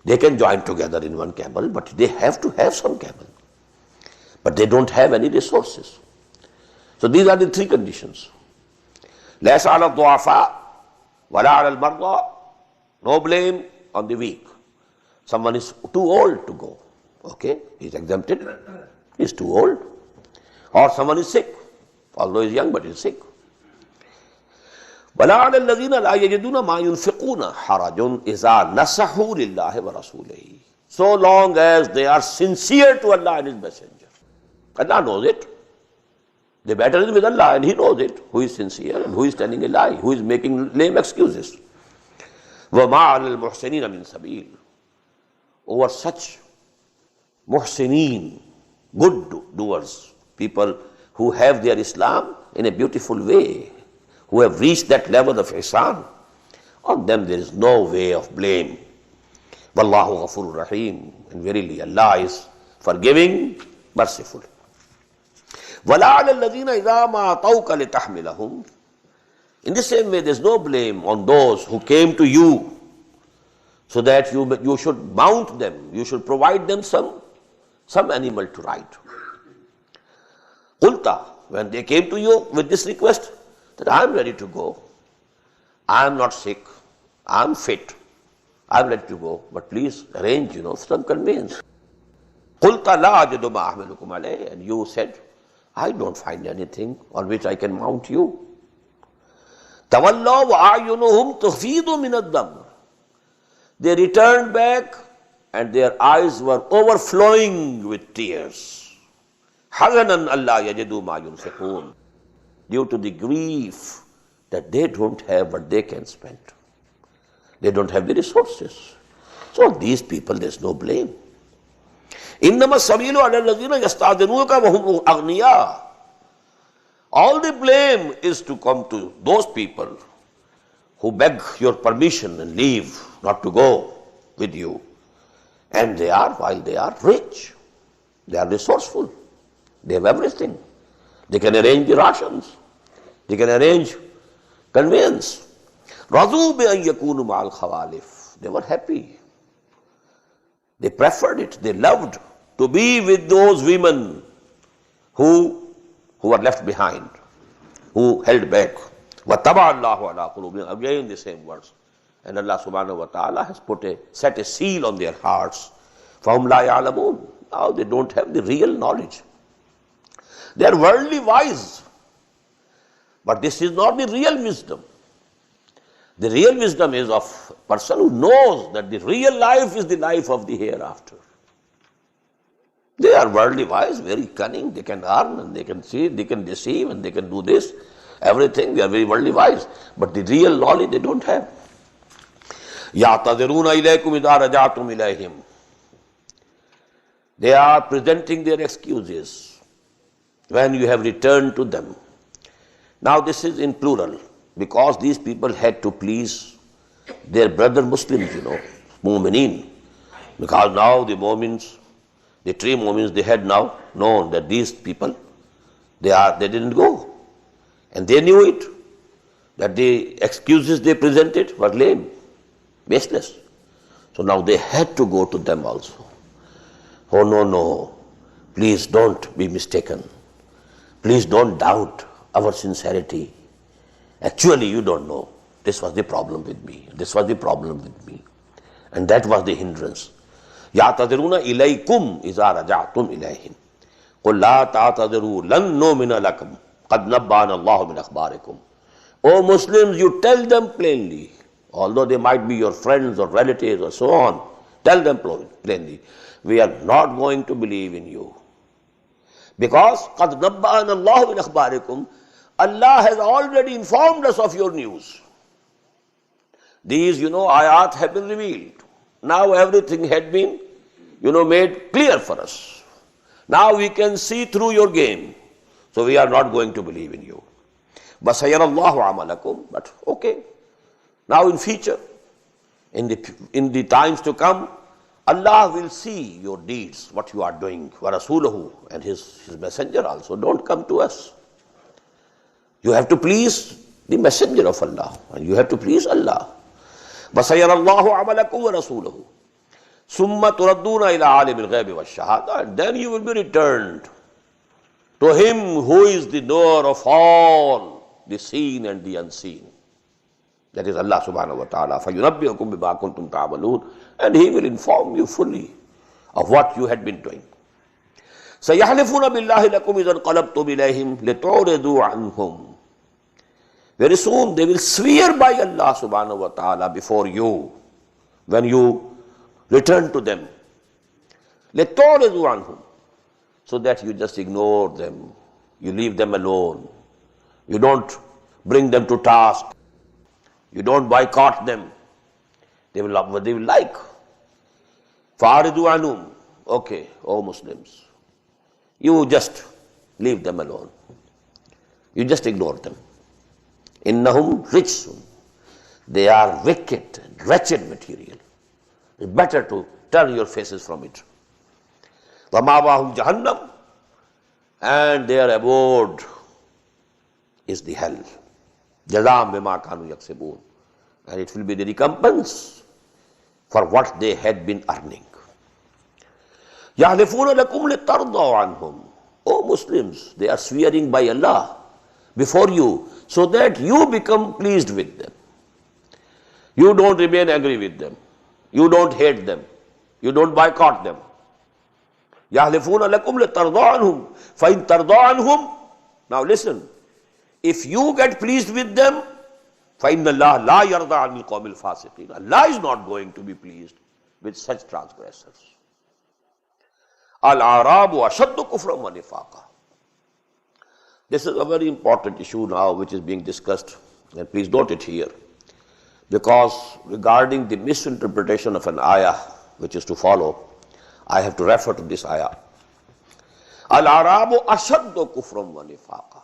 They can join together in one camel, but they have to have some camel. But they don't have any resources. So these are the 3 conditions. لَيْسَ عَلَى الضُّعَفَاءِ وَلَا عَلَى الْمَرْضَى. No blame on the weak. Someone is too old to go. Okay, he is exempted. He is too old. Or someone is sick, although he is young but he is sick. وَلَا عَلَى الَّذِينَ لَا يَجِدُونَ مَا يُنْفِقُونَ حَرَجٌ إِذَا نَصَحُوا لِلَّهِ وَرَسُولِهِ. So long as they are sincere to Allah and His Messenger. Allah knows it. The battle is with Allah and He knows it. Who is sincere and who is telling a lie, who is making lame excuses. وَمَا عَلَى الْمُحْسِنِينَ مِنْ سَبِيلٍ. Over such muhsineen, good doers, people who have their Islam in a beautiful way, who have reached that level of ihsan, on them there is no way of blame. Wallahu ghafurur rahim. And verily Allah is forgiving, merciful. وَلَا عَلَى الَّذِينَ إِذَا مَا أَتَوْكَ لِتَحْمِلَهُمْ. In the same way, there is no blame on those who came to you so that you should mount them, you should provide them some animal to ride. Qulta, when they came to you with this request, that I am ready to go, I am not sick, I am fit, I am ready to go, but please arrange, some conveyance. Qulta la ajidu ma ahmilukum alayhi. And you said, I don't find anything on which I can mount you. Tawallaw wa a'yunuhum tufidu min ad-dam. They returned back and their eyes were overflowing with tears. Hazanan alla yajidu ma yunfiqun. Due to the grief that they don't have what they can spend. They don't have the resources. So these people, there's no blame. Innama sabilu ala alladhina yasta'dhinuka wa hum aghniya. All the blame is to come to those people who beg your permission and leave, not to go with you. And while they are rich, they are resourceful, they have everything. They can arrange the rations, they can arrange conveyance. Radu bi an yakunu ma'al khawalif. They were happy. They preferred it, they loved to be with those women who were left behind, who held back. وَتَبَعَ اللَّهُ عَلَىٰ قُلُوبِهِمْ. Again the same words. And Allah subhanahu wa ta'ala has set a seal on their hearts. فَهُمْ لَا يَعْلَمُونَ. Now they don't have the real knowledge. They are worldly wise. But this is not the real wisdom. The real wisdom is of a person who knows that the real life is the life of the hereafter. They are worldly wise, very cunning, they can earn and they can see, they can deceive and they can do this, everything, they are very worldly wise. But the real knowledge they don't have. يَعْتَذِرُونَ إِلَيْكُمْ إِذَا رَجَعْتُمْ إِلَيْهِمْ. They are presenting their excuses when you have returned to them. Now this is in plural, because these people had to please their brother Muslims, mu'mineen. Because now the mu'mins, the three mu'mins, they had now known that these people, they didn't go. And they knew it, that the excuses they presented were lame, baseless. So now they had to go to them also. Oh no, please don't be mistaken. Please don't doubt our sincerity. Actually, you don't know. This was the problem with me. This was the problem with me. And that was the hindrance. يَعْتَذِرُونَ إِلَيْكُمْ إِذَا رَجَعْتُمْ إِلَيْهِمْ قُلْ لَا تَعْتَذِرُوا لَن نُّؤْمِنَ لَكُمْ قَدْ نَبَّأَنَا اللَّهُ مِنْ أَخْبَارِكُمْ. O Muslims, you tell them plainly, although they might be your friends or relatives or so on, tell them plainly, we are not going to believe in you. Because قَدْ نَبَّأَنَا اللَّهُ مِنْ أَخْبَارِكُمْ, Allah has already informed us of your news. These, ayat have been revealed. Now everything had been, made clear for us. Now we can see through your game. So we are not going to believe in you. بَسَيَرَ اللَّهُ عَمَلَكُمْ. But okay, now in future, in the times to come, Allah will see your deeds, what you are doing. وَرَسُولُهُ. And His messenger also. Don't come to us. You have to please the messenger of Allah. And you have to please Allah. بَسَيَرَ اللَّهُ عَمَلَكُمْ وَرَسُولُهُ ثُمَّ تُرَدُّونَ إِلَىٰ عَالِمِ الْغَيْبِ وَالشَّهَادَةِ. And then you will be returned to Him who is the knower of all, the seen and the unseen. That is Allah subhanahu wa ta'ala. فَيُنَبِّئُكُمْ بِمَا كُنْتُمْ تَعْمَلُونَ. And He will inform you fully of what you had been doing. سَيَحْلِفُونَ بِاللَّهِ لَكُمْ إِذَا انْقَلَبْتُمْ إِلَيْهِمْ لِتُعْرِضُوا عَنْهُمْ. Very soon they will swear by Allah subhanahu wa ta'ala before you when you return to them. لِتُعْرِضُوا عَنْهُمْ. So that you just ignore them. You leave them alone. You don't bring them to task. You don't boycott them. They will love what they will like. فَعَرِضُوا عَنْهُمْ. Okay, O Muslims, you just leave them alone. You just ignore them. إِنَّهُمْ رِجْسٌ. They are wicked and wretched material. It's better to turn your faces from it. وَمَأْوَاهُمْ جَهَنَّمْ. And their abode is the hell. جَزَاءً بِمَا كَانُوا يَكْسِبُونَ. And it will be the recompense for what they had been earning. يَحْلِفُونَ لَكُمْ لِتَرْضَوْا عَنْهُمْ. O Muslims, they are swearing by Allah before you so that you become pleased with them. You don't remain angry with them. You don't hate them. You don't boycott them. يَحْلِفُونَ لَكُمْ لِتَرْضَوْا عَنْهُمْ فَإِن تَرْضَوْا عَنْهُمْ. Now listen, if you get pleased with them, فَإِنَّ اللَّهَ لَا يَرْضَى عَنِ الْقَوْمِ الْفَاسِقِينَ. Allah is not going to be pleased with such transgressors. Al-Arabu ashaddu kufran wa nifaqa. This is a very important issue now which is being discussed, and please note it here, because regarding the misinterpretation of an ayah which is to follow, I have to refer to this ayah. Al-Arabu ashaddu kufran wa nifaqa.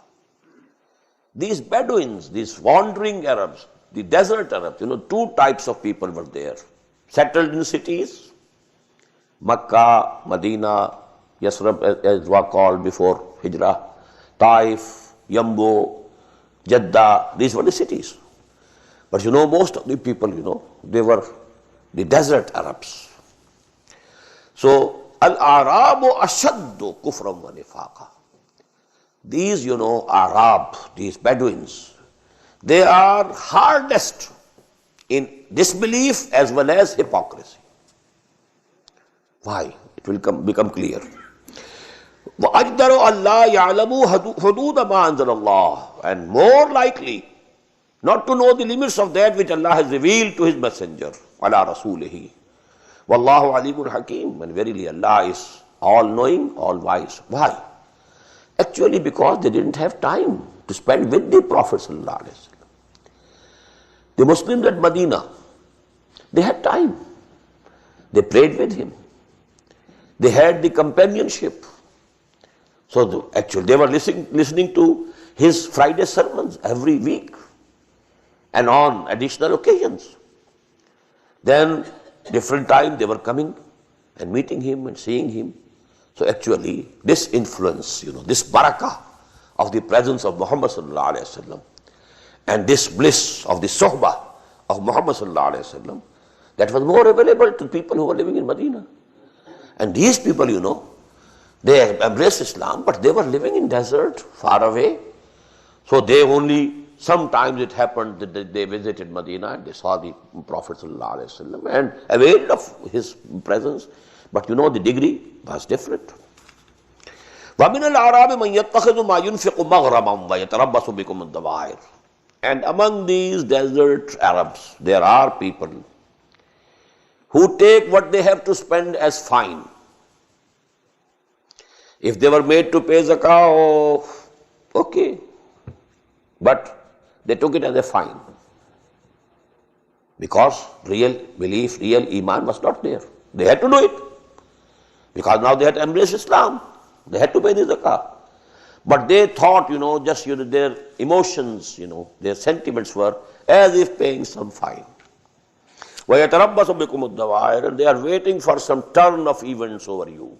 These Bedouins, these wandering Arabs, the desert Arabs, two types of people were there. Settled in cities, Makkah, Medina, Yasrib as were called before Hijrah, Taif, Yambo, Jeddah, these were the cities. But most of the people, they were the desert Arabs. So, Al-Arabu ashaddu kufran wa nifaqa. These, Arab, these Bedouins, they are hardest in disbelief as well as hypocrisy. Why? It will become clear. وَأَجْدَرُ أَلَّا يَعْلَمُوا حُدُودَ مَا أَنزَلَ اللَّهُ. And more likely not to know the limits of that which Allah has revealed to His Messenger, عَلَى رَسُولِهِ. وَاللَّهُ عَلِيمٌ حَكِيمٌ. And verily Allah is all-knowing, all-wise. Why? Actually because they didn't have time to spend with the Prophet ﷺ. The Muslims at Medina, they had time. They prayed with him. They had the companionship. So actually they were listening to his Friday sermons every week and on additional occasions. Then different time they were coming and meeting him and seeing him. So actually this influence, this barakah of the presence of Muhammad sallallahu alaihi wasallam and this bliss of the sohbah of Muhammad sallallahu alaihi wasallam, that was more available to people who were living in Medina. And these people, they embraced Islam, but they were living in desert, far away. So they only, sometimes it happened that they visited Medina and they saw the Prophet ﷺ and availed of his presence. But the degree was different. وَمِنَ الْأَعْرَابِ مَنْ يَتَّخِذُ مَا يُنْفِقُ مَغْرَمًا وَيَتَرَبَّصُ بِكُمُ الدَّوَائِرِ. And among these desert Arabs, there are people who take what they have to spend as fine. If they were made to pay zakah, okay. But they took it as a fine. Because real belief, real iman was not there. They had to do it. Because now they had to embrace Islam. They had to pay the zakah. But they thought, just their emotions, their sentiments were as if paying some fine. وَيَتَرَبَّصُ بِكُمُ الدَّوَائِرِ. And they are waiting for some turn of events over you.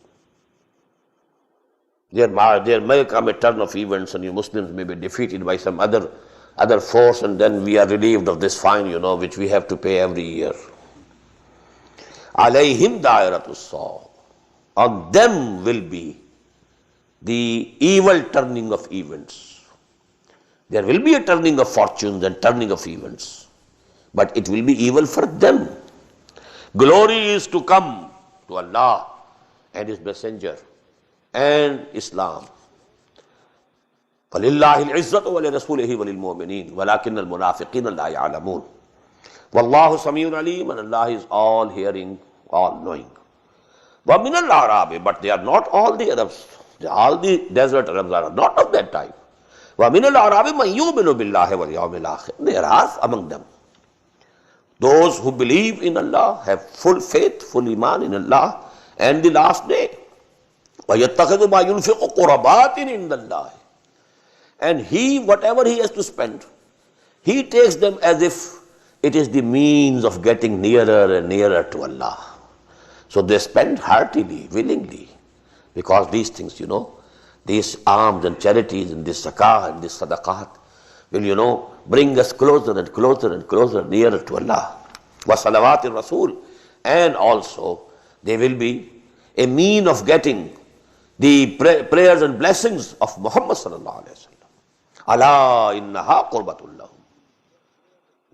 There may come a turn of events and you Muslims may be defeated by some other force, and then we are relieved of this fine, which we have to pay every year. عَلَيْهِمْ دَائِرَةُ السَّوْءِ. On them will be the evil turning of events. There will be a turning of fortunes and turning of events, but it will be evil for them. Glory is to come to Allah and His Messenger and Islam. فَلِلَّهِ الْعِزَّةُ وَلِرَسُولِهِ وَلِلْمُؤْمِنِينَ وَلَكِنَّ الْمُنَافِقِينَ لَا يَعْلَمُونَ وَاللَّهُ سَمِيعٌ عَلِيمٌ, and Allah is all hearing, all knowing. وَمِنَ الْأَعْرَابِ, but they are not all the Arabs. All the desert Arabs are not of that type. وَمِنَ الْأَعْرَابِ مَنْ يُؤْمِنُ بِاللَّهِ وَالْيَوْمِ الْآخِرِ, there are among them those who believe in Allah, have full faith, full iman in Allah and the last day. وَيَتَّخِذُ مَا يُنْفِقُ قُرَبَاتٍ عِنْدَ اللَّهِ, and he, whatever he has to spend, he takes them as if it is the means of getting nearer and nearer to Allah. So they spend heartily, willingly, because these things, these alms and charities and this zakah and this sadaqat will, bring us closer and closer and closer, nearer to Allah. Wa salawatir Rasul, and also they will be a mean of getting the prayers and blessings of Muhammad sallallahu alaihi wasallam. Ala innaha qurbatul lahum.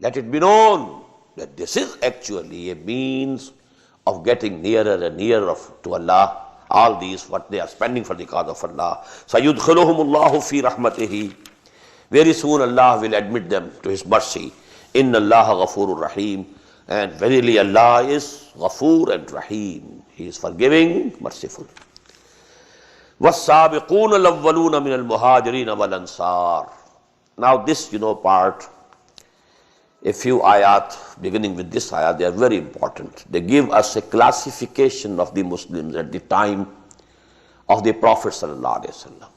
Let it be known that this is actually a means of getting nearer and nearer to Allah. All these, what they are spending for the cause of Allah. Sayudkhiluhumullahu fi rahmatihi. Very soon Allah will admit them to His mercy. Inna Allaha ghafurur rahim. And verily Allah is Ghafoor and Rahim. He is forgiving, merciful. وَالسَّابِقُونَ الْأَوَّلُونَ مِنَ الْمُهَاجِرِينَ وَالْأَنصَارِ. Now this, part, a few ayat, beginning with this ayat, they are very important. They give us a classification of the Muslims at the time of the Prophet sallallahu alaihi wasallam.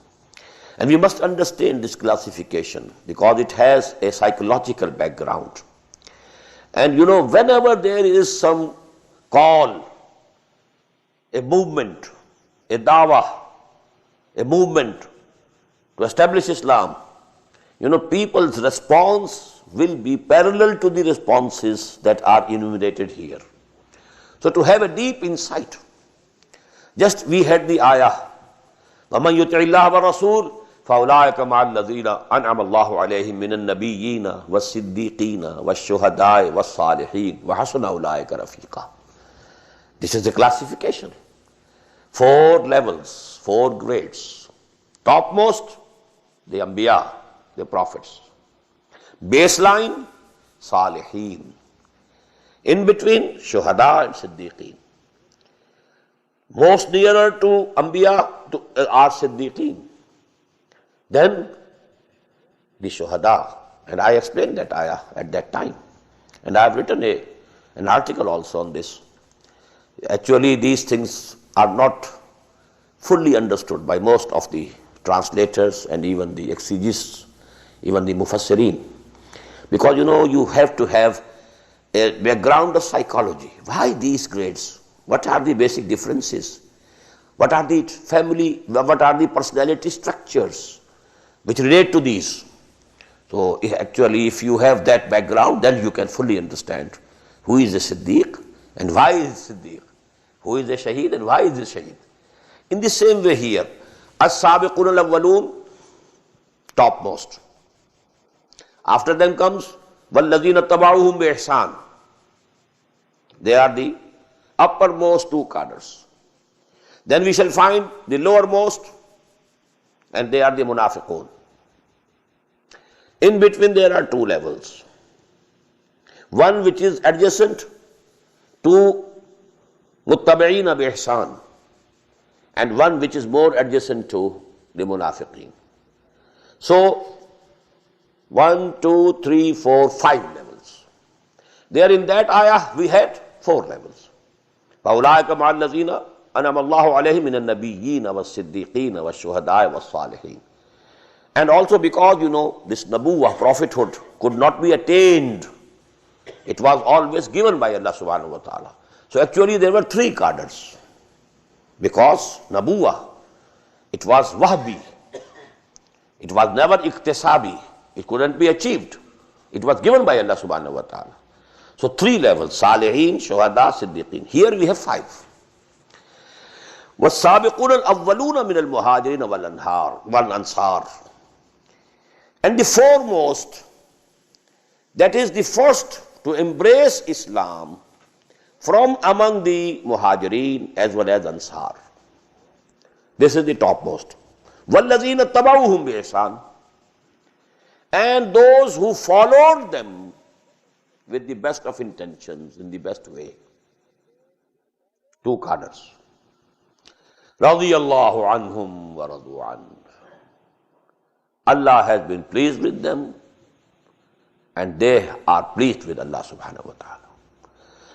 And we must understand this classification because it has a psychological background. And whenever there is some call, a movement, a dawah, a movement to establish Islam, people's response will be parallel to the responses that are enumerated here. So to have a deep insight, just we had the ayah, وَمَنْ يُطِعِ اللَّهَ وَالرَّسُولَ فَأُولَٰئِكَ مَعَ الَّذِينَ أَنْعَمَ اللَّهُ عَلَيْهِمْ مِنَ النَّبِيِّينَ وَالصِّدِّيقِينَ وَالشُّهَدَاءِ وَالصَّالِحِينَ وَحَسُنَ أُولَٰئِكَ رَفِيقًا. This is the classification. 4 levels, 4 grades. Topmost, the Anbiya, the prophets. Baseline, Salihin. In between, Shuhada and Siddiqeen. Most nearer to Anbiya are Siddiqeen. Then the Shuhada. And I explained that ayah at that time. And I have written an article also on this. Actually, these things are not fully understood by most of the translators and even the exegetes, even the mufassirin. Because you have to have a background of psychology. Why these grades? What are the basic differences? What are the personality structures which relate to these? So actually, if you have that background, then you can fully understand who is a Siddiq and why is Siddiq, who is a Shaheed and why is a Shaheed. In the same way here, As-Sabiqun al-Awwalun, topmost. After them comes وَالَّذِينَ اتَّبَعُوهُمْ بِإِحْسَانٍ. They are the uppermost 2 cadres. Then we shall find the lowermost, and they are the Munafiqun. In between there are 2 levels. One which is adjacent to Muttabi'ina bi-ihsan, and one which is more adjacent to the Munafiqeen. So 1, 2, 3, 4, 5 levels. There in that ayah we had 4 levels. فَأُولَٰئِكَ مَعَ الَّذِينَ أَنْعَمَ اللَّهُ عَلَيْهِمْ مِنَ النَّبِيِّينَ وَالصِّدِّيقِينَ وَالشُّهَدَاءِ وَالصَّالِحِينَ. And also because this Nabuwah, prophethood, could not be attained. It was always given by Allah subhanahu wa ta'ala. So actually there were 3 cadres. Because Nabuwah, it was Wahbi. It was never Iktisabi. It couldn't be achieved. It was given by Allah subhanahu wa ta'ala. So 3 levels, Salihin, Shuhada, Siddiqeen. Here we have 5. وَالسَّابِقُونَ الْأَوَّلُونَ مِنَ الْمُهَاجِرِينَ وَالْأَنصَارِ. And the foremost, that is the first to embrace Islam from among the Muhajirin as well as Ansar. This is the topmost. وَالَّذِينَ اتَّبَعُوهُمْ بِإِحْسَانٍ. and those who followed them with the best of intentions, in the best way. Two cadres. Radiyallahu anhum wa radu an. Allah has been pleased with them, and they are pleased with Allah subhanahu wa ta'ala.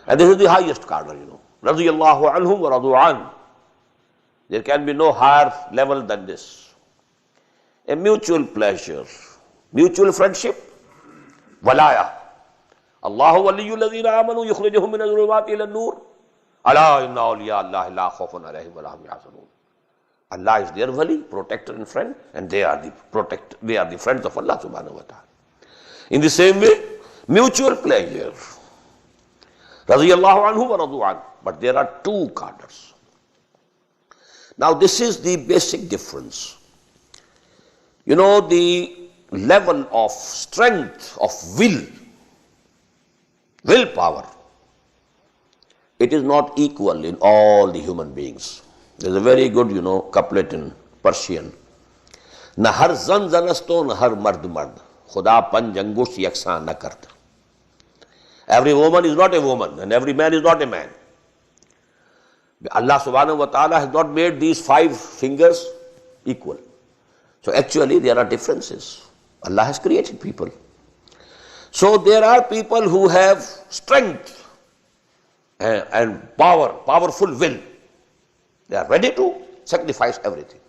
And this is the highest cadre, Radiyallahu anhum wa radu an. There can be no higher level than this. A mutual pleasure, mutual friendship, walaya. Allahu waliyyu alladhina amanu yukhrijuhum min adh-dhulumati ila an-nur. Ala inna awliya Allahi la khawfun alayhim wa la hum yahzanun. Allah is their wali, protector and friend, and they are the friends of Allah subhanahu wa ta'ala. In the same way, mutual pleasure. Radiyallahu anhu wa radu an. But there are two cadres. Now this is the basic difference. The level of strength of willpower, it is not equal in all the human beings. There's a very good, couplet in Persian. Na har zan zanasto, na har mard mard. Khuda panj angush yaksan na kard. Every woman is not a woman, and every man is not a man. Allah subhanahu wa ta'ala has not made these 5 fingers equal. So actually there are differences. Allah has created people. So there are people who have strength and powerful will. They are ready to sacrifice everything.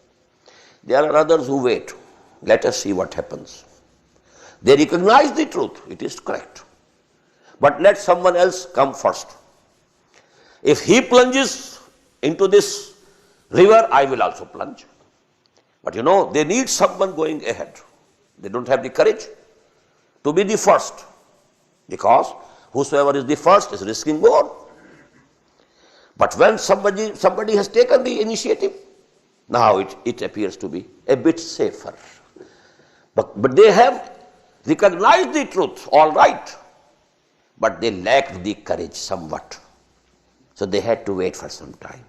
There are others who wait. Let us see what happens. They recognize the truth. It is correct. But let someone else come first. If he plunges into this river, I will also plunge. But they need someone going ahead. They don't have the courage to be the first. Because whosoever is the first is risking more. But when somebody has taken the initiative, now it appears to be a bit safer. But they have recognized the truth, all right. But they lacked the courage somewhat. So they had to wait for some time.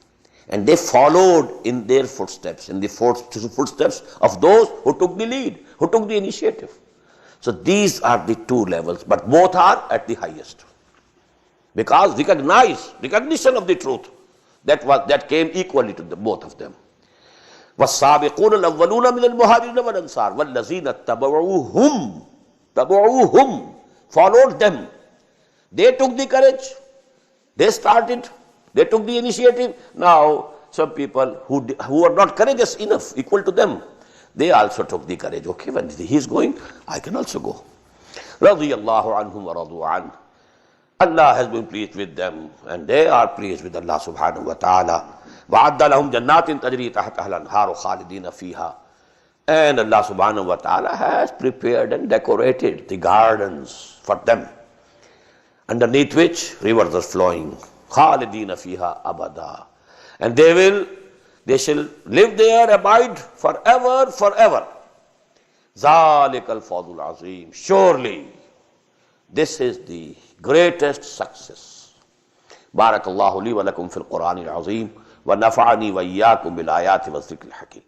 And they followed in their footsteps, in the footsteps of those who took the lead, who took the initiative. So these are the two levels, but both are at the highest. Because recognition of the truth, that came equally to both of them. وَالسَّابِقُونَ الْأَوَّلُونَ مِنَ الْمُهَاجِرِينَ وَالْأَنصَارِ وَالَّذِينَ اتَّبَعُوهُمْ followed them. They took the courage. They started. They took the initiative. Now, some people who are not courageous enough, equal to them, they also took the courage. Okay, when he is going, I can also go. Radiyallahu anhum wa radu an. Allah has been pleased with them, and they are pleased with Allah subhanahu wa ta'ala. وَعَدَّ لَهُمْ جَنَّاتٍ تَجْرِي تَحْتَهَا الْأَنْهَارُ خَالِدِينَ فِيهَا. And Allah subhanahu wa ta'ala has prepared and decorated the gardens for them, underneath which rivers are flowing. خَالِدِينَ فِيهَا أَبَدًا. And they shall live there, abide forever, forever. ذَلِكَ الْفَوْزُ الْعَظِيمُ. Surely, this is the greatest success. بارك الله لي ولكم في القرآن العظيم ونفعني وإياكم بالآيات والذكر الحكيم.